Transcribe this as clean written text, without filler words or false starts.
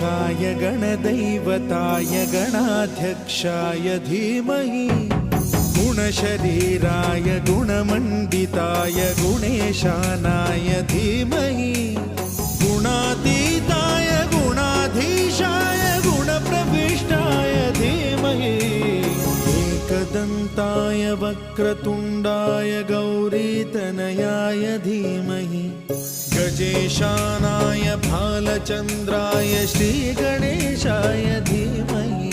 गणाध्यक्षाय गणदैवताय गणाध्यक्षाय धीमहि गुणशरीराय गुणमण्डिताय गुणेशानाय धीमहि गुणातीताय गुणाधीशाय गुणप्रविष्टाय धीमहि एकदन्ताय वक्रतुण्डाय गौरीतनयाय धीमहि गजेशानाय भालचन्द्राय श्रीगणेशाय धीमहि